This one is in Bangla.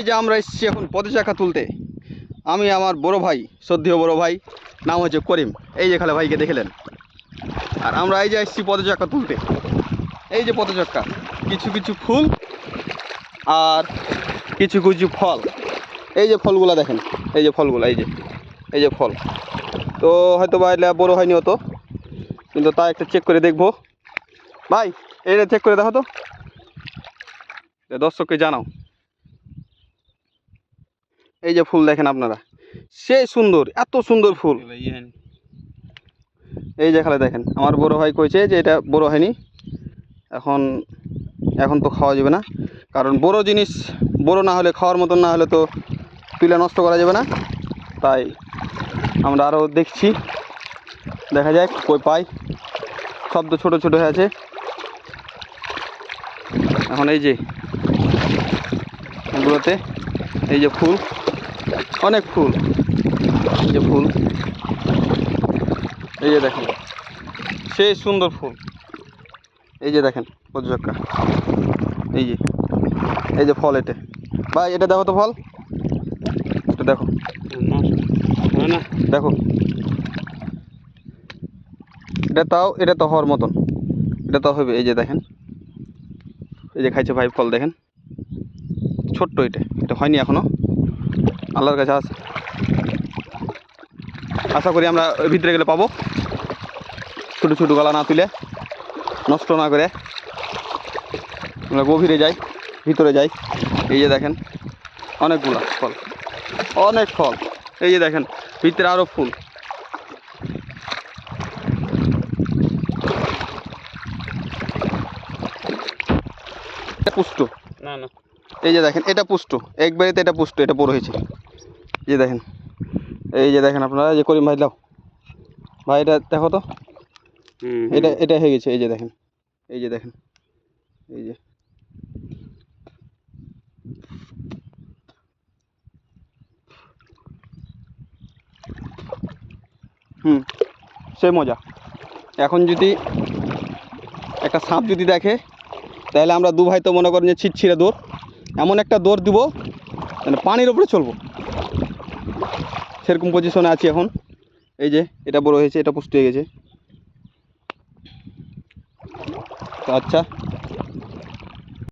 এই যে আমরা এসেছি এখন পদচাকা তুলতে। আমি আমার বড় ভাই, শ্রদ্ধেয় বড় ভাই, নাম হচ্ছে করিম। এই যে খালে ভাইকে দেখলেন। আর আমরা এই যে এসেছি পদচাকা তুলতে। এই যে পদচাকা, কিছু কিছু ফুল আর কিছু কিছু ফল। এই যে ফলগুলা দেখেন, এই যে ফলগুলা, এই যে ফল। তো হয়তো বা এটা বড় হয়নি হতো, কিন্তু তা একটা চেক করে দেখবো। ভাই এটা চেক করে দেখো তো, দর্শককে জানাও। এই যে ফুল দেখেন আপনারা, সেই সুন্দর, এত সুন্দর ফুল। এই যে খালে দেখেন, আমার বড় ভাই কইছে যে এটা বড় হয়নি, এখন তো খাওয়া যাবে না, কারণ বড় জিনিস বড় না হলে, খাওয়ার মতন না হলে তো তুলে নষ্ট করা যাবে না। তাই আমরা আরও দেখছি, দেখা যাক কই পাই। সব তো ছোটো ছোটো হয়ে আছে এখন। এই যে এগুলোতে এই যে ফুল, অনেক ফুল, এই যে ফুল, এই যে দেখেন সেই সুন্দর ফুল। এই যে দেখেন পদচাকা, এই যে ফল। এটা ভাই এটা দেখো তো, ফল এটা দেখো, না দেখো, এটা তো হওয়ার মতন, এটা তো হবে। এই যে দেখেন, এই যে খাইছে ভাই ফল দেখেন, ছোট্ট। এটা হয়নি এখনো, আল্লাহর কাছে আছে। আশা করি আমরা ওই ভিতরে গেলে পাবো, ছোটো ছোটো গলা না তুলে, নষ্ট না করে আমরা গভীরে যাই, ভিতরে যাই। এই যে দেখেন অনেকগুলা ফল, অনেক ফল। এই যে দেখেন ভিতরে আরও ফুল। পুষ্ট না, এই যে দেখেন এটা পুষ্ট, একবারে তো এটা পুষ্ট, এটা বড় হয়েছে। এই যে দেখেন, এই যে দেখেন আপনারা, যে করিম ভাই লাও ভাই, এটা দেখো তো, এটা হয়ে গেছে। এই যে দেখেন, এই যে দেখেন, এই যে সে মজা। এখন যদি একটা সাপ যদি দেখে, তাহলে আমরা দু ভাই তো মনে করেন যে ছিটছিড়ে দৌড়, এমন একটা দৌড় দিব মানে পানির ওপরে চলবো, সেরকম পজিশনে আছি এখন। এই যে এটা বড় হয়েছে, এটা পুষ্ট হয়ে গেছে। তো আচ্ছা।